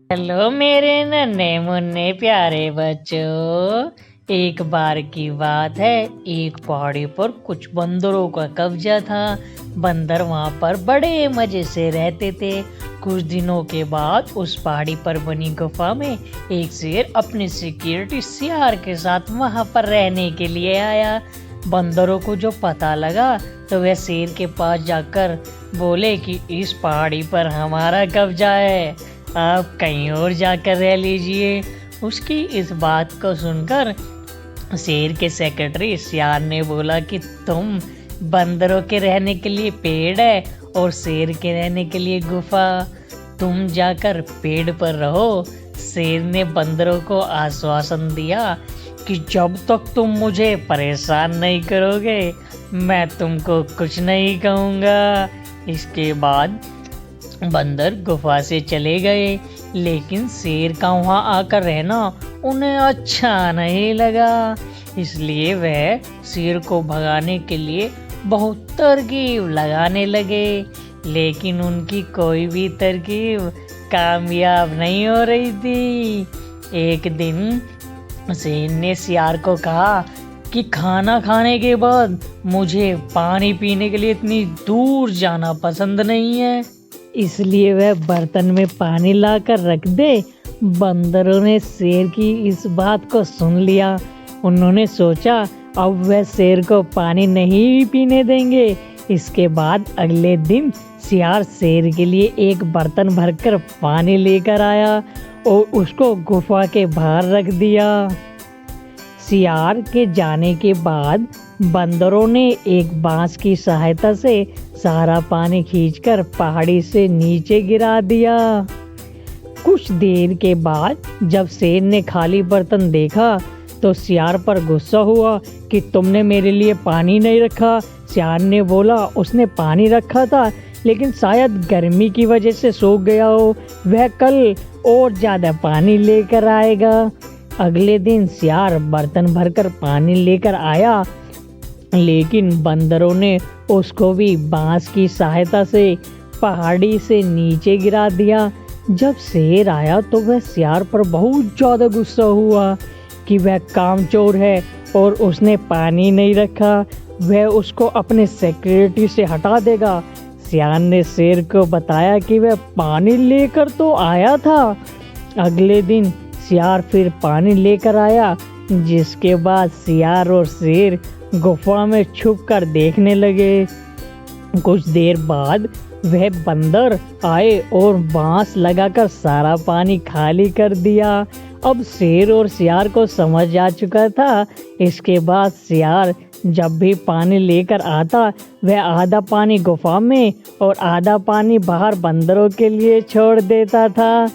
Hello मेरे नन्हे मुन्ने प्यारे बच्चों। एक बार की बात है, एक पहाड़ी पर कुछ बंदरों का कब्जा था। बंदर वहां पर बड़े मजे से रहते थे। कुछ दिनों के बाद उस पहाड़ी पर बनी गुफा में एक शेर अपने सिक्योरिटी सियार के साथ वहां पर रहने के लिए आया। बंदरों को जो पता लगा तो वह शेर के पास जाकर बोले कि इस पहाड़ी पर हमारा कब्जा है, आप कहीं और जाकर रह लीजिए। उसकी इस बात को सुनकर शेर के सेक्रेटरी सियार ने बोला कि तुम बंदरों के रहने के लिए पेड़ है और शेर के रहने के लिए गुफा, तुम जाकर पेड़ पर रहो। शेर ने बंदरों को आश्वासन दिया कि जब तक तुम मुझे परेशान नहीं करोगे मैं तुमको कुछ नहीं कहूँगा। इसके बाद बंदर गुफा से चले गए, लेकिन शेर का वहाँ आकर रहना उन्हें अच्छा नहीं लगा। इसलिए वह शेर को भगाने के लिए बहुत तरकीब लगाने लगे, लेकिन उनकी कोई भी तरकीब कामयाब नहीं हो रही थी। एक दिन शेर ने सियार को कहा कि खाना खाने के बाद मुझे पानी पीने के लिए इतनी दूर जाना पसंद नहीं है, इसलिए वह बर्तन में पानी लाकर रख दे। बंदरों ने शेर की इस बात को सुन लिया। उन्होंने सोचा अब वह शेर को पानी नहीं पीने देंगे। इसके बाद अगले दिन सियार शेर के लिए एक बर्तन भरकर पानी लेकर आया और उसको गुफा के बाहर रख दिया। सियार के जाने के बाद बंदरों ने एक बांस की सहायता से सारा पानी खींचकर पहाड़ी से नीचे गिरा दिया। कुछ देर के बाद जब शेर ने खाली बर्तन देखा तो सियार पर गुस्सा हुआ कि तुमने मेरे लिए पानी नहीं रखा। सियार ने बोला उसने पानी रखा था, लेकिन शायद गर्मी की वजह से सूख गया हो, वह कल और ज़्यादा पानी लेकर आएगा। अगले दिन सियार बर्तन भरकर पानी लेकर आया, लेकिन बंदरों ने उसको भी बांस की सहायता से पहाड़ी से नीचे गिरा दिया। जब शेर आया तो वह सियार पर बहुत ज़्यादा गुस्सा हुआ कि वह कामचोर है और उसने पानी नहीं रखा, वह उसको अपने सिक्योरिटी से हटा देगा। सियार ने शेर को बताया कि वह पानी लेकर तो आया था। अगले दिन सियार फिर पानी लेकर आया, जिसके बाद सियार और शेर गुफा में छुपकर देखने लगे। कुछ देर बाद वह बंदर आए और बांस लगाकर सारा पानी खाली कर दिया। अब शेर और सियार को समझ आ चुका था। इसके बाद सियार जब भी पानी लेकर आता वह आधा पानी गुफा में और आधा पानी बाहर बंदरों के लिए छोड़ देता था।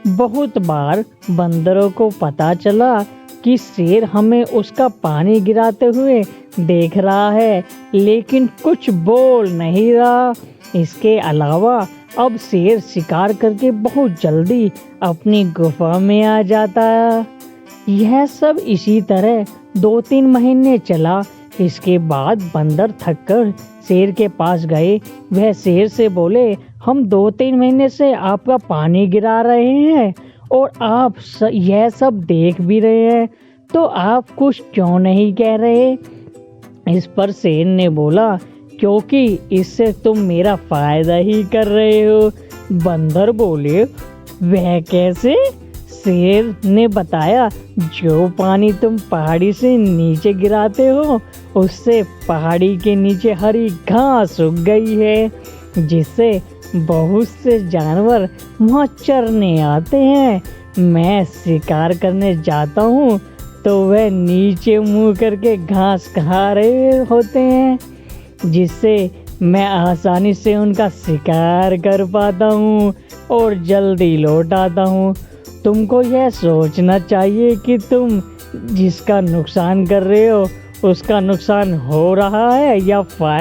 बहुत बार बंदरों को पता चला कि शेर हमें उसका पानी गिराते हुए देख रहा है, लेकिन कुछ बोल नहीं रहा। इसके अलावा अब शेर शिकार करके बहुत जल्दी अपनी गुफा में आ जाता है। यह सब इसी तरह 2-3 महीने चला। इसके बाद बंदर थककर शेर के पास गए। वह शेर से बोले, हम 2-3 महीने से आपका पानी गिरा रहे हैं और आप यह सब देख भी रहे हैं, तो आप कुछ क्यों नहीं कह रहे? इस पर शेर ने बोला, क्योंकि इससे तुम मेरा फायदा ही कर रहे हो। बंदर बोले, वह कैसे? शेर ने बताया, जो पानी तुम पहाड़ी से नीचे गिराते हो उससे पहाड़ी के नीचे हरी घास उग गई है, जिससे बहुत से जानवर वहाँ चरने आते हैं। मैं शिकार करने जाता हूँ तो वह नीचे मुँह करके घास खा रहे होते हैं, जिससे मैं आसानी से उनका शिकार कर पाता हूँ और जल्दी लौट आता हूँ। तुमको यह सोचना चाहिए कि तुम जिसका नुकसान कर रहे हो उसका नुकसान हो रहा है या फायदा।